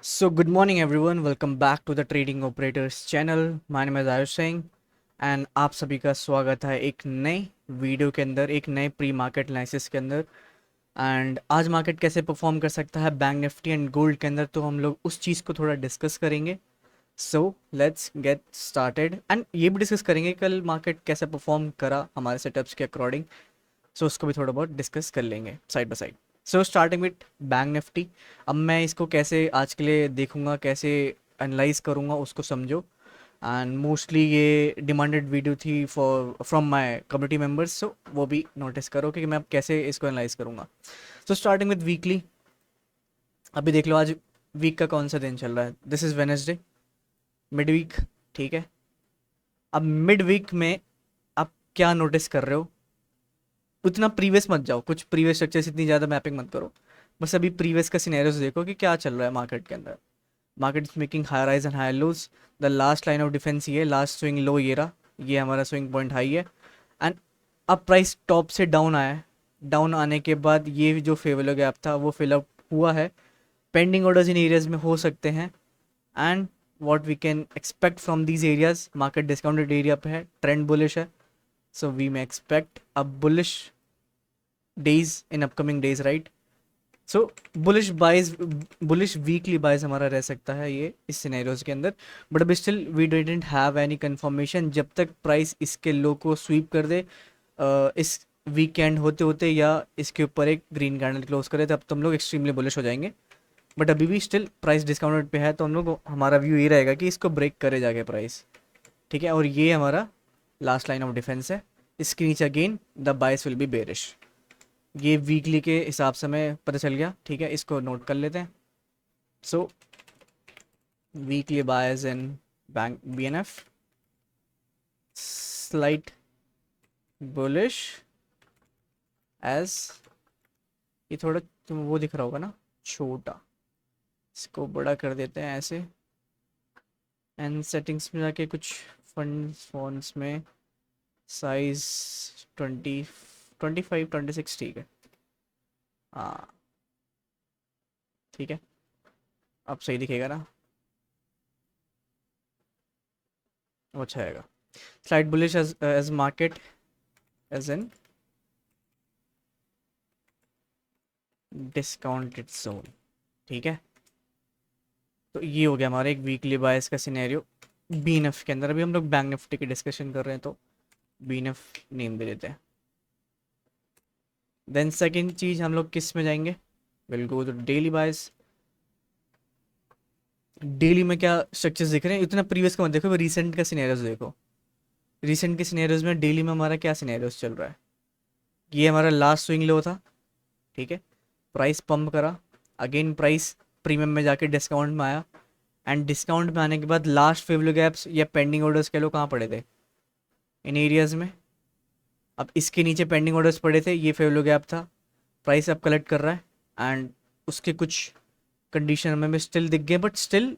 So, good morning everyone. Welcome back to the Trading Operators channel. My name is Ayush Singh and आप सभी का स्वागत है एक नए वीडियो के अंदर, एक नए प्री मार्केट एनालिसिस के अंदर। एंड आज मार्केट कैसे परफॉर्म कर सकता है बैंक निफ्टी एंड गोल्ड के अंदर, तो हम लोग उस चीज़ को थोड़ा डिस्कस करेंगे। So let's get started and ये भी डिस्कस करेंगे कल मार्केट कैसे परफॉर्म करा हमारे सेटअप्स के अकॉर्डिंग। सो उसको भी थोड़ा बहुत डिस्कस कर लेंगे side by side. So starting with bank Nifty. अब मैं इसको कैसे आज के लिए देखूंगा, कैसे एनालाइज करूंगा उसको समझो। एंड मोस्टली ये डिमांडेड वीडियो थी for from my community members, so वो भी नोटिस करो कि मैं अब कैसे इसको एनालाइज करूंगा। So starting with weekly. अभी देख लो आज वीक का कौन सा दिन चल रहा है। This is Wednesday, mid week. ठीक है, अब मिड वीक में आप क्या नोटिस कर रहे हो? उतना प्रीवियस मत जाओ, कुछ प्रीवियस स्ट्रक्चर से इतनी ज़्यादा मैपिंग मत करो। बस अभी प्रीवियस का सिनेरियोस देखो कि क्या चल रहा है मार्केट के अंदर। Market is making high rise and high lows. The last line of defence ये लास्ट स्विंग लो ये रहा, ये हमारा स्विंग पॉइंट हाई है। एंड अब प्राइस टॉप से डाउन आया है। डाउन आने के बाद ये जो फेवरेबल गैप था वो फिलअप हुआ है। पेंडिंग ऑर्डर्स इन एरियाज में हो सकते हैं। And what we can expect from these areas, market discounted area पे है, ट्रेंड बुलिश है। So we may expect a bullish days in upcoming days, right? So bullish weekly bias हमारा रह सकता है ये इस सिनेरियोज के अंदर। बट अभी still we didn't have any confirmation. जब तक प्राइस इसके लो को स्वीप कर दे इस वीकेंड होते होते, या इसके ऊपर एक ग्रीन कैंडल क्लोज करे, तब तो हम लोग एक्सट्रीमली बुलिश हो जाएंगे। बट अभी भी स्टिल प्राइस डिस्काउंटेड पे है, तो हम लोग हमारा व्यू ये रहेगा कि इसको ब्रेक करे जाके प्राइस। ठीक है, और ये हमारा लास्ट लाइन ऑफ डिफेंस है। इसके नीचे अगेन द बाइस विल बी बेरिश। ये वीकली के हिसाब से हमें पता चल गया। ठीक है, इसको नोट कर लेते हैं। So weekly buyers in bank BNF slight bullish edge, ये थोड़ा तुम वो दिख रहा होगा ना छोटा, इसको बड़ा कर देते हैं ऐसे। एंड सेटिंग्स में जाके कुछ फंड्स में साइज 20, 25, 26, ठीक है। हाँ ठीक है, अब सही दिखेगा ना, वो अच्छा आएगा। Slide bullish as market as in discounted zone. ठीक है, तो ये हो गया हमारा एक वीकली बायस का सिनेरियो बीएनएफ के अंदर। अभी हम लोग बैंक निफ्टी की डिस्कशन कर रहे हैं, तो बीएनएफ नेम दे देते हैं। देन सेकंड चीज हम लोग किस में जाएंगे? Will go to daily bias. Daily में क्या स्ट्रक्चर्स दिख रहे हैं? इतना प्रीवियस का मत देखो, रिसेंट का सिनेरियोज देखो। रिसेंट के सिनेरियोज में डेली में हमारा क्या सिनेरियोज चल रहा है? ये हमारा लास्ट स्विंग लो था। ठीक है, प्राइस पंप करा, अगेन प्राइस प्रीमियम में जाके डिस्काउंट में आया। एंड डिस्काउंट में आने के बाद लास्ट फेवरेबल गैप्स या पेंडिंग ऑर्डर्स कह लो कहाँ पड़े थे? इन एरियाज में। अब इसके नीचे पेंडिंग ऑर्डर्स पड़े थे, ये फेवरेबल गैप था। प्राइस अब कलेक्ट कर रहा है एंड उसके कुछ कंडीशन हमें स्टिल दिख गए, बट स्टिल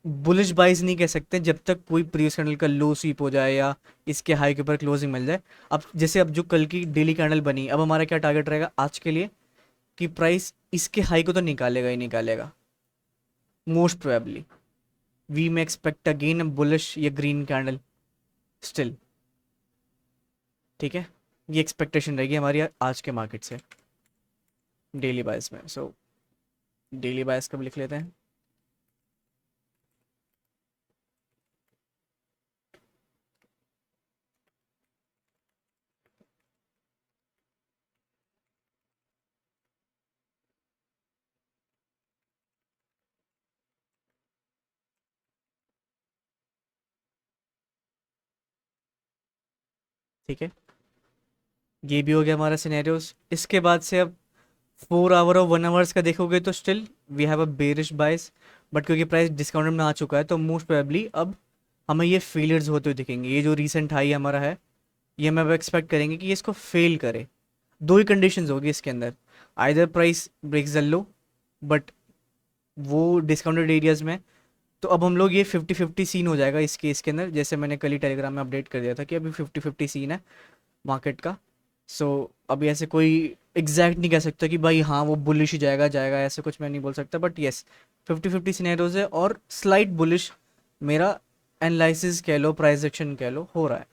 बुलिश बाइज नहीं कह सकते जब तक कोई प्रीवियस कैंडल का लो स्वीप हो जाए या इसके हाई के ऊपर क्लोजिंग मिल जाए। अब जैसे अब जो कल की डेली कैंडल बनी, अब हमारा क्या टारगेट रहेगा आज के लिए कि प्राइस इसके हाई को तो निकालेगा ही निकालेगा most probably. We may expect again bullish या ग्रीन कैंडल स्टिल। ठीक है, ये एक्सपेक्टेशन रहेगी हमारी आज के मार्केट से डेली बायस में। सो डेली बायस का भी लिख लेते हैं। ठीक है, ये भी हो गया हमारा सिनेरियोस। इसके बाद से अब 4 आवर और 1 आवर्स का देखोगे तो still we have a bearish bias. But क्योंकि प्राइस डिस्काउंट में आ चुका है, तो मोस्ट प्रोबेबली अब हमें ये फेलियर्स होते हुए दिखेंगे। ये जो रीसेंट हाई हमारा है, ये हम अब एक्सपेक्ट करेंगे कि ये इसको फेल करे। दो ही कंडीशंस होगी इसके अंदर, either price breaks the low, but वो डिस्काउंटेड एरियाज में। तो अब हम लोग ये 50-50 सीन हो जाएगा इस केस के अंदर। जैसे मैंने कल ही टेलीग्राम में अपडेट कर दिया था कि अभी 50-50 सीन है मार्केट का। सो अभी ऐसे कोई एग्जैक्ट नहीं कह सकता कि भाई हाँ वो बुलिश ही जाएगा जाएगा, ऐसे कुछ मैं नहीं बोल सकता, बट येस 50-50 सिनेरियोज है और स्लाइट बुलिश मेरा एनालिसिस कह लो, प्राइस एक्शन कह लो, हो रहा है।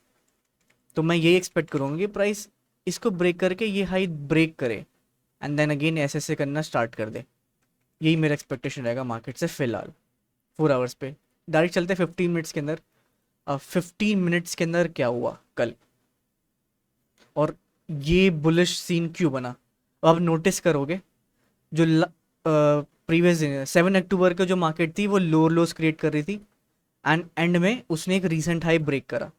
तो मैं यही एक्सपेक्ट करूँगा कि प्राइस इसको ब्रेक करके ये हाई ब्रेक करे एंड देन अगेन ऐसे ऐसे करना स्टार्ट कर दे। यही मेरा एक्सपेक्टेशन रहेगा मार्केट से फिलहाल 4 आवर्स पे। डायरेक्ट चलते 15 मिनट्स के अंदर। अब 15 मिनट्स के अंदर क्या हुआ कल, और ये बुलिश सीन क्यों बना। अब आप नोटिस करोगे जो प्रीवियस दिन 7 अक्टूबर का जो मार्केट थी वो लोअर लोस क्रिएट कर रही थी एंड एंड में उसने एक रीसेंट हाई ब्रेक करा।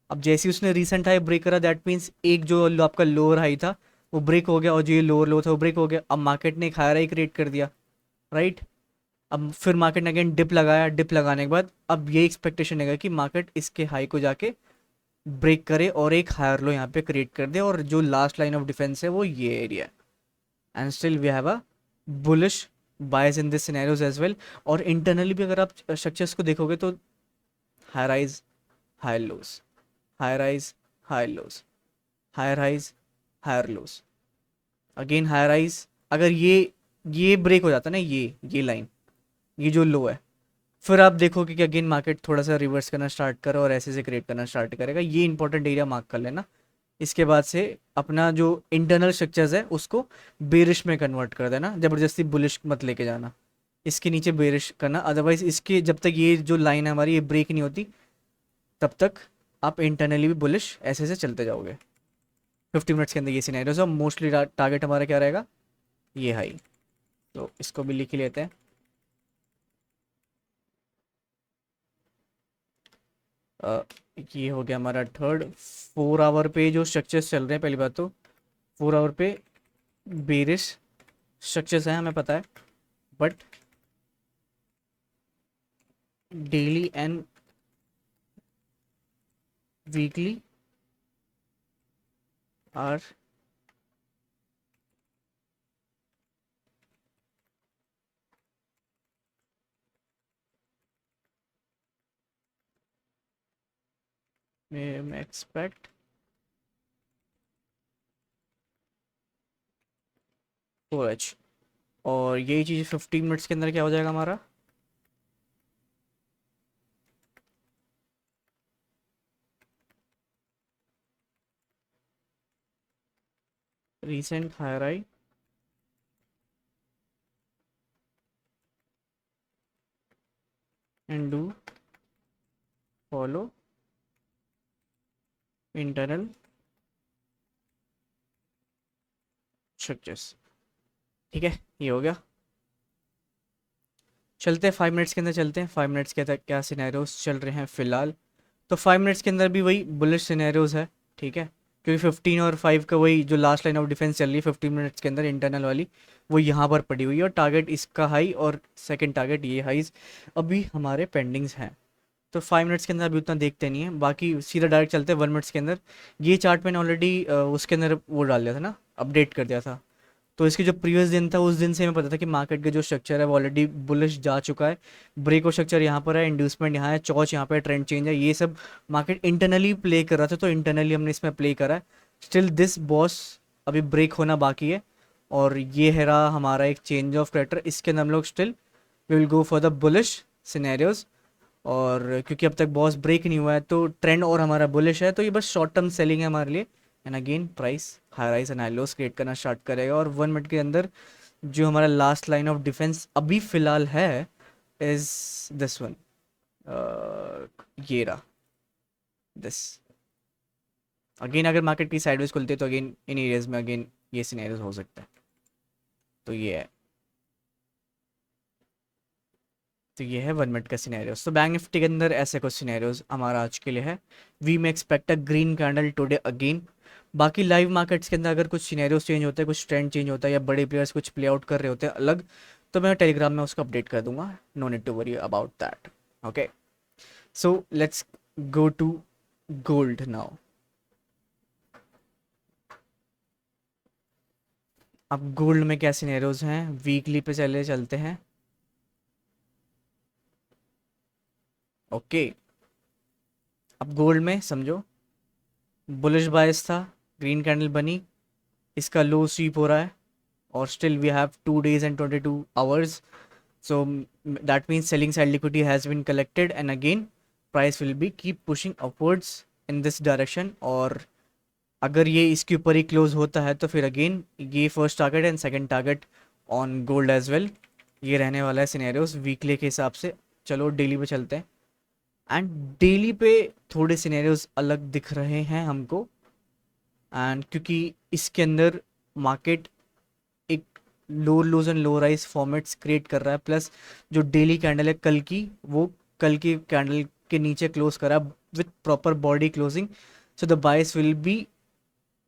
अब जैसे ही उसने रीसेंट हाई ब्रेक करा दैट मीन्स एक जो आपका लोअर हाई था वो ब्रेक हो गया, और जो ये लोअर लो था वो ब्रेक हो गया। अब मार्केट ने एक हायर हाई क्रिएट कर दिया, राइट। अब फिर मार्केट ने अगेन डिप लगाया, डिप लगाने के बाद अब ये एक्सपेक्टेशन है कि मार्केट इसके हाई को जाके ब्रेक करे और एक हायर लो यहाँ पे क्रिएट कर दे, और जो लास्ट लाइन ऑफ डिफेंस है वो ये एरिया है। And still we have a bullish bias in this scenarios as well. और इंटरनली भी अगर आप स्ट्रक्चर्स को देखोगे तो high rise high lows, high rise high lows, higher highs higher lows, again higher highs. अगर ये ब्रेक हो जाता है ना, ये लाइन, ये जो लो है, फिर आप देखोगे कि अगेन मार्केट थोड़ा सा रिवर्स करना स्टार्ट करे और ऐसे से क्रिएट करना स्टार्ट करेगा। ये इंपॉर्टेंट एरिया मार्क कर लेना। इसके बाद से अपना जो इंटरनल स्ट्रक्चर्स है उसको बेरिश में कन्वर्ट कर देना, ज़बरदस्ती बुलिश मत लेके जाना। इसके नीचे बेरिश करना, अदरवाइज इसके जब तक ये जो लाइन है हमारी ये ब्रेक नहीं होती तब तक आप इंटरनली भी बुलिश ऐसे से चलते जाओगे। 50 मिनट्स के अंदर ये सिनेरियोस है। मोस्टली टारगेट हमारा क्या रहेगा, ये हाई। तो इसको भी लिख ही लेते हैं। अ, ये हो गया हमारा थर्ड। 4 आवर पे जो स्ट्रक्चर्स चल रहे हैं, पहली बात तो 4 आवर पे बेरिश स्ट्रक्चर्स हैं हमें पता है, but daily and weekly are में एक्सपेक्ट फोर एच। और यही चीज़ 15 मिनट्स के अंदर क्या हो जाएगा हमारा, recent higher high and do follow internal structures। ठीक है, ये हो गया। चलते हैं 5 मिनट्स के अंदर, चलते हैं 5 मिनट्स के अंदर क्या सिनेरियोस चल रहे हैं फिलहाल। तो 5 मिनट्स के अंदर भी वही बुलिश सिनेरियोस है, ठीक है। क्योंकि 15 और 5 का वही जो लास्ट लाइन ऑफ डिफेंस चल रही है 15 मिनट्स के अंदर इंटरनल वाली, वो यहाँ पर पड़ी हुई है, और टारगेट इसका हाई और सेकंड टारगेट ये हाइज अभी हमारे पेंडिंग्स हैं। तो 5 मिनट्स के अंदर अभी उतना देखते नहीं है, बाकी सीधा डायरेक्ट चलते हैं 1 मिनट्स के अंदर। ये चार्ट मैंने ऑलरेडी उसके अंदर वो डाल दिया था ना, अपडेट कर दिया था। तो इसके जो प्रीवियस दिन था उस दिन से हमें पता था कि मार्केट का जो स्ट्रक्चर है वो ऑलरेडी बुलिश जा चुका है। ब्रेक और स्ट्रक्चर यहाँ पर है, इंड्यूसमेंट यहाँ है, चौच यहाँ पे, ट्रेंड चेंज है, ये सब मार्केट इंटरनली प्ले कर रहा था, तो इंटरनली हमने इसमें प्ले करा है। स्टिल दिस बॉस अभी ब्रेक होना बाकी है, और ये है रहा हमारा एक चेंज ऑफ कैरेक्टर। इसके अंदर हम लोग still we will go for the bullish scenarios. और क्योंकि अब तक बॉस ब्रेक नहीं हुआ है तो ट्रेंड और हमारा बुलिश है, तो ये बस शॉर्ट टर्म सेलिंग है हमारे लिए। And again price high rise and high loss create करना स्टार्ट करेगा, और 1 मिनट के अंदर जो हमारा लास्ट लाइन ऑफ डिफेंस अभी फिलहाल है इज दिस वन, ये रहा दिस। अगेन अगर मार्केट की साइडवेज खुलती है तो अगेन इन एरियाज में अगेन ये सिनेरियोज हो सकता है। तो ये है, तो ये है 1 मिनट का सिनेरियोस। तो बैंक निफ्टी के अंदर ऐसे कुछ सिनेरियोस हमारा आज के लिए है। वी में expect a green candle today again. बाकी लाइव मार्केट्स के अंदर अगर कुछ सिनेरियोस चेंज होते हैं, कुछ ट्रेंड चेंज होता है, या बड़े प्लेयर्स कुछ प्ले आउट कर रहे होते हैं अलग, तो मैं टेलीग्राम में उसको अपडेट कर दूंगा। No need to worry about that. Okay, so let's go to gold now. अब गोल्ड में क्या सिनेरियोज हैं, वीकली पे चले चलते हैं। ओके, अब गोल्ड में समझो बुलिश बायस था, ग्रीन कैंडल बनी, इसका लो स्वीप हो रहा है और still we have 2 days and 22 hours. So that means selling side liquidity has been collected and again price will be keep pushing upwards in this direction. और अगर ये इसके ऊपर ही क्लोज होता है तो फिर अगेन ये first target and second target on gold as well, ये रहने वाला है सिनेरियोस वीकली के हिसाब से. चलो डेली पे चलते हैं. एंड डेली पे थोड़े सिनेरियोस अलग दिख रहे हैं हमको, एंड क्योंकि इसके अंदर मार्केट एक low lows and low rise formats create कर रहा है, प्लस जो डेली कैंडल है कल की, वो कल की कैंडल के नीचे क्लोज करा with proper body closing. So the बाइस विल बी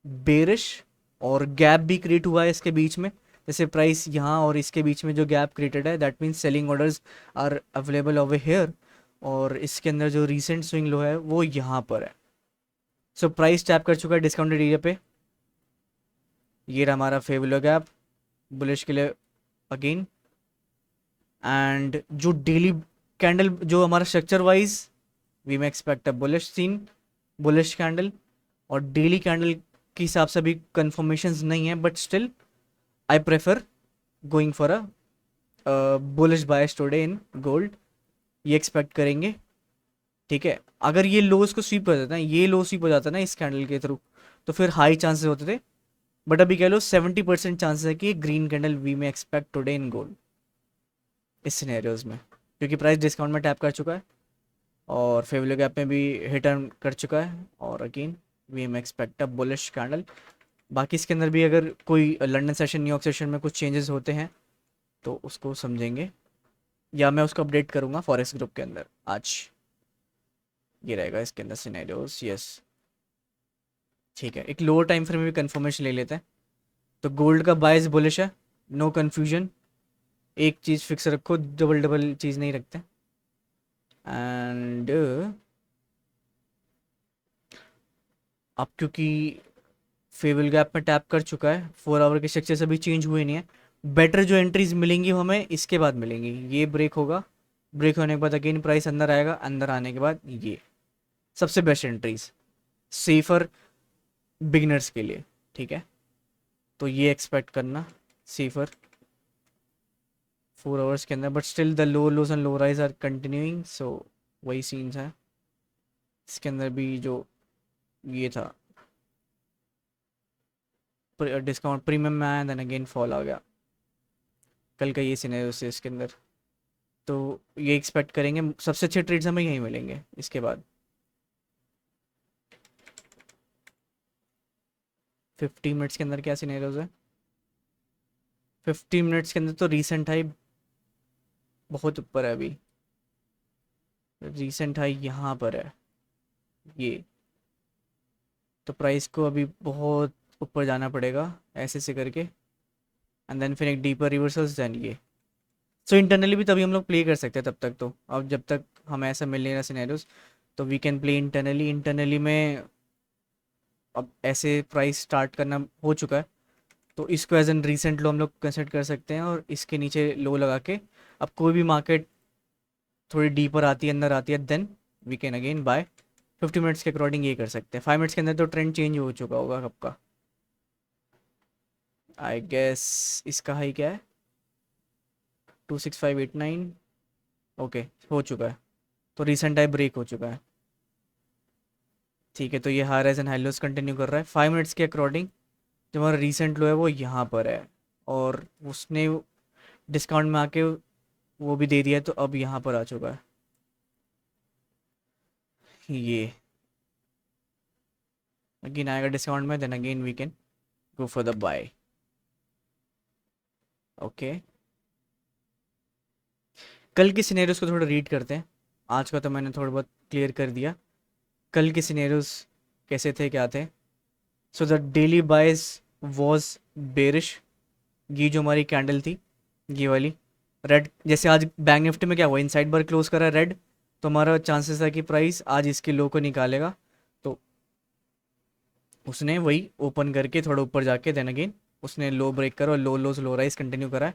बेरिश और गैप भी क्रिएट हुआ है इसके बीच में. जैसे प्राइस यहाँ और इसके बीच में जो गैप क्रिएटेड है, that means selling orders are available over here. और इसके अंदर जो रीसेंट स्विंग लो है वो यहाँ पर है. सो प्राइस टैप कर चुका है डिस्काउंटेड एरिया पे. ये रहा हमारा फेवलो गैप बुलिश के लिए अगेन. एंड जो डेली कैंडल जो हमारा structure wise we may expect a bullish scene, bullish candle. और डेली कैंडल के हिसाब से अभी कंफर्मेशंस नहीं है, but still I prefer going for a bullish bias today in gold. ये एक्सपेक्ट करेंगे. ठीक है, अगर ये लोज को स्वीप कर देता है, ये लो स्वीप हो जाता है ना इस कैंडल के थ्रू, तो फिर हाई चांसेस होते थे. बट अभी कह लो 70% चांसेस है कि ग्रीन कैंडल वी में एक्सपेक्ट टुडे इन गोल्ड इस सिनेरियोज में, क्योंकि प्राइस डिस्काउंट में टैप कर चुका है और फेवलो गैप में भी हिट अर्न कर चुका है. और अगेन वी में एक्सपेक्ट अ बुलिश कैंडल. बाकी इसके अंदर भी अगर कोई लंदन सेशन न्यूयॉर्क सेशन में कुछ चेंजेस होते हैं तो उसको समझेंगे, या मैं उसको अपडेट करूँगा फॉरेक्स ग्रुप के अंदर आज. ये रहेगा इसके अंदर सिनेरियोस. यस ठीक है, एक लोअर टाइम फ्रेम में भी कंफर्मेशन ले लेते हैं. तो गोल्ड का बायस बुलिश है, नो कन्फ्यूजन. एक चीज़ फिक्स रखो, डबल डबल चीज़ नहीं रखते. एंड अब क्योंकि फेवल गैप में टैप कर चुका है, 4 आवर के स्ट्रक्चर अभी चेंज हुए नहीं है. बेटर जो एंट्रीज मिलेंगी वो हमें इसके बाद मिलेंगी. ये ब्रेक होगा, ब्रेक होने के बाद अगेन प्राइस अंदर आएगा, अंदर आने के बाद ये सबसे बेस्ट एंट्रीज सेफर बिगिनर्स के लिए. ठीक है, तो ये एक्सपेक्ट करना सेफर 4 आवर्स के अंदर. But still the low lows and low rise are continuing. So वही सीन्स है इसके अंदर भी. जो ये था डिस्काउंट प्रीमियम में आया, देन अगेन फॉल आ गया. कल का ये सिनेरियो से इसके अंदर, तो ये एक्सपेक्ट करेंगे सबसे अच्छे ट्रेड्स हमें यहीं मिलेंगे. इसके बाद 50 मिनट्स के अंदर क्या सिनेरियोज है. 50 मिनट्स के अंदर तो रीसेंट हाई बहुत ऊपर है अभी. रीसेंट हाई यहाँ पर है ये, तो प्राइस को अभी बहुत ऊपर जाना पड़ेगा ऐसे से करके, एंड देन फिर एक डीपर रिवर्सल्स देन ये. सो इंटरनली भी तभी हम लोग प्ले कर सकते हैं तब तक. तो अब जब तक हमें ऐसा मिल नहीं रहा सिनेरियोस, तो we can play internally. Internally में अब ऐसे प्राइस स्टार्ट करना हो चुका है, तो इसको एज एन रीसेंट लो हम लोग कंसिडर कर सकते हैं. और इसके नीचे लो लगा के अब कोई भी मार्केट थोड़ी डीपर आती है, अंदर आती है, then we can again buy. 50 minutes के अकॉर्डिंग ये कर सकते हैं. 5 मिनट्स के अंदर तो ट्रेंड चेंज हो चुका होगा कब का. आई गेस इसका हाई क्या है, 26589. ओके हो चुका है, तो रिसेंट हाई ब्रेक हो चुका है. ठीक है, तो ये high rise and high lows continue कर रहा है. 5 मिनट्स के अकॉर्डिंग जो हमारा रिसेंट लो है वो यहाँ पर है, और उसने डिस्काउंट में आके वो भी दे दिया है, तो अब यहाँ पर आ चुका है ये. अगेन आएगा डिस्काउंट में, then again we can go for the buy. Okay, कल के सिनेरियोस को थोड़ा रीड करते हैं. आज का तो मैंने थोड़ा बहुत क्लियर कर दिया. कल के सिनेरियोस कैसे थे, क्या थे. So the daily bias was bearish. ये जो हमारी कैंडल थी ये वाली रेड, जैसे आज बैंक निफ्टी में क्या हुआ, इनसाइड बार क्लोज करा रेड, तो हमारा चांसेस है कि प्राइस आज इसके लो को निकालेगा. तो उसने वही ओपन करके थोड़ा ऊपर जाके देन अगेन उसने लो ब्रेक करा और लो लोज लो राइज कंटिन्यू करा है.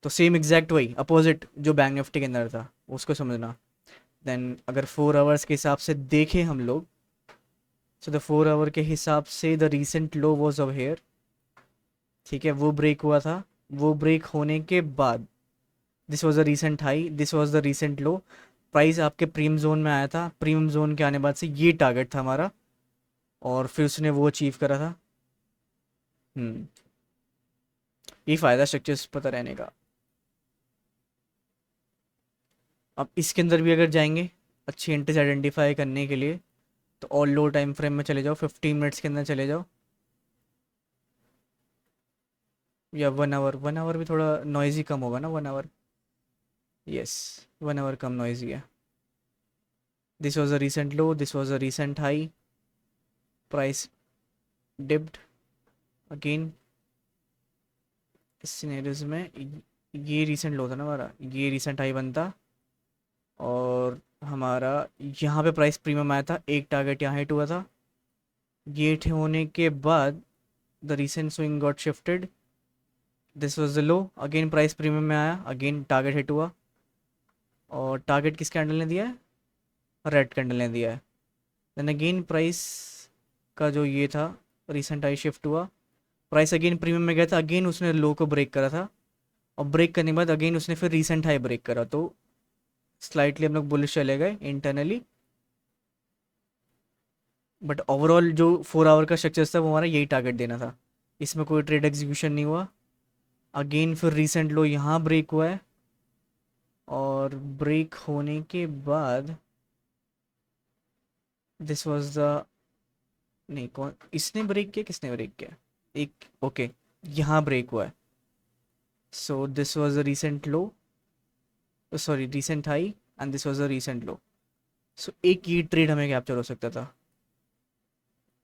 तो सेम एग्जैक्ट वही अपोजिट जो बैंक निफ्टी के अंदर था उसको समझना. देन अगर 4 आवर्स के हिसाब से देखें हम लोग, सो द 4 आवर के हिसाब से the recent low was of here, ठीक है, वो ब्रेक हुआ था। वो ब्रेक होने के बाद this was the recent high, this was the recent low, price आपके प्रीमियम जोन में आया था। प्रीमियम जोन के आने बाद से ये टारगेट था हमारा, और फिर उसने वो अचीव करा था। हम्म, ये फ़ायदा स्ट्रक्चर्स पता रहने का। अब इसके अंदर भी अगर जाएंगे अच्छी एंट्रीज आइडेंटिफाई करने के लिए, तो ऑल लो टाइम फ्रेम में चले जाओ, 15 मिनट्स के अंदर चले जाओ, या 1 आवर। 1 आवर भी थोड़ा नॉइजी कम होगा ना 1 आवर। यस, 1 आवर कम नॉइजी है। This was a recent low, this was a recent high, price dipped again. इस सिनेरियोज में ये रीसेंट लो था ना हमारा, ये रीसेंट हाई बनता, और हमारा यहाँ पे प्राइस प्रीमियम आया था, एक टारगेट यहाँ हिट हुआ था। ये हिट होने के बाद the recent swing got shifted, this was the low, again price premium में आया, अगेन टारगेट हिट हुआ, और टारगेट किस कैंडल ने दिया है? रेड कैंडल ने दिया है। देन अगेन प्राइस का जो ये था रीसेंट हाई शिफ्ट हुआ, प्राइस अगेन प्रीमियम में गया था, अगेन उसने लो को ब्रेक करा था, और ब्रेक करने के बाद अगेन उसने फिर रीसेंट हाई ब्रेक करा, तो स्लाइटली हम लोग बुलिश चले गए इंटरनली। बट ओवरऑल जो 4 आवर का स्ट्रक्चर था वो हमारा यही टारगेट देना था, इसमें कोई ट्रेड एग्जीक्यूशन नहीं हुआ। अगेन फिर रीसेंट लो यहाँ ब्रेक हुआ है, और ब्रेक होने के बाद दिस वाज द, नहीं कौन इसने ब्रेक किया, किसने ब्रेक किया, एक ओके, यहाँ ब्रेक हुआ है। So this was the recent low, sorry recent high, and this was the recent low. So एक ये ट्रेड हमें कैप्चर हो सकता था,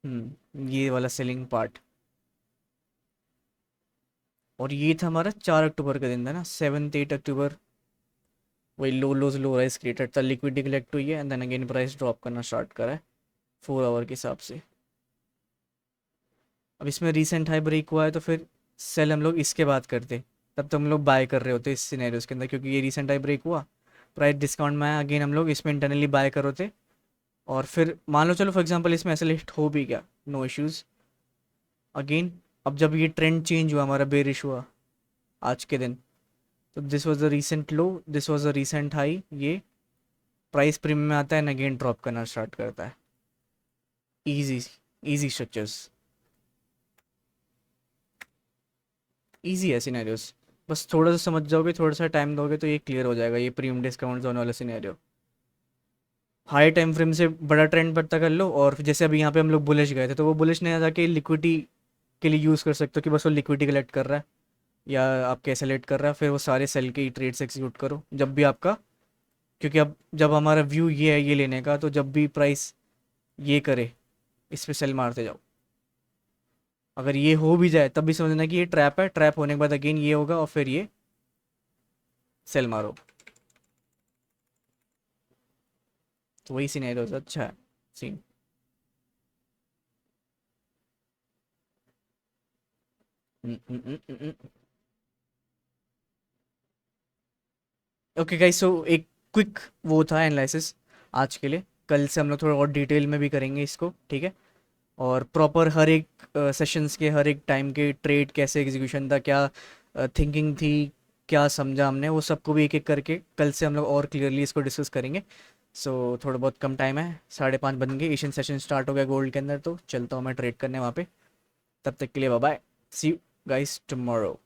ये वाला सेलिंग पार्ट। और ये था हमारा 4 अक्टूबर का दिन था ना, 7 8 अक्टूबर, वही लो राइस क्रिएटेड था, लिक्विडिटी कलेक्ट हुई है, and then again price drop करना स्टार्ट करा है 4 आवर के हिसाब से। अब इसमें रीसेंट हाई ब्रेक हुआ है, तो फिर सेल हम लोग इसके बाद करते, तब तो हम लोग बाय कर रहे होते इस सिनेरियोस के अंदर, क्योंकि ये रीसेंट हाई ब्रेक हुआ, प्राइस डिस्काउंट में आया, अगेन हम लोग इसमें इंटरनली बाय कर रहे होते। और फिर मान लो चलो फॉर एग्जांपल इसमें ऐसे लिस्ट हो भी गया, नो इश्यूज़। अगेन अब जब ये ट्रेंड चेंज हुआ, हमारा बेरिश हुआ आज के दिन, तो this was the recent low, this was the recent high, ये प्राइस प्रीमियम में आता है, एंड अगेन ड्रॉप करना स्टार्ट करता है। इजी, इजी स्ट्रक्चर्स, इजी है सिनेरियोस। बस थोड़ा सा समझ जाओगे, थोड़ा सा टाइम दोगे, तो ये क्लियर हो जाएगा, ये प्रीमियम डिस्काउंट जोन वाला सिनेरियो। हाई टाइम फ्रेम से बड़ा ट्रेंड पता कर लो, और जैसे अभी यहाँ पे हम लोग बुलिश गए थे, तो वो बुलिश ने जाके लिक्विडिटी के लिए यूज़ कर सकते हो, कि बस वो लिक्विडिटी कलेक्ट कर रहा है, या आप कैसे लेट कर रहा है, फिर वो सारे सेल के ट्रेड्स एग्जीक्यूट करो जब भी आपका, क्योंकि अब जब हमारा व्यू ये है ये लेने का, तो जब भी प्राइस ये करे इस पे सेल मारते जाओ। अगर ये हो भी जाए तब भी समझना कि ये ट्रैप है, ट्रैप होने के बाद अगेन ये होगा, और फिर ये सेल मारो, तो वही सीन अच्छा है सीन। ओके गाइस, सो एक क्विक वो था एनालिसिस आज के लिए, कल से हम लोग थोड़ा और डिटेल में भी करेंगे इसको, ठीक है। और प्रॉपर हर एक सेशंस के हर एक टाइम के ट्रेड कैसे एग्जीक्यूशन था, क्या थिंकिंग थी, क्या समझा हमने, वो सबको भी एक एक करके कल से हम लोग और क्लियरली इसको डिस्कस करेंगे। सो थोड़ा बहुत कम टाइम है, 5:30 बन गए, एशियन सेशन स्टार्ट हो गया गोल्ड के अंदर, तो चलता हूँ मैं ट्रेड करने वहाँ पे। तब तक के लिए bye bye, see you guys tomorrow.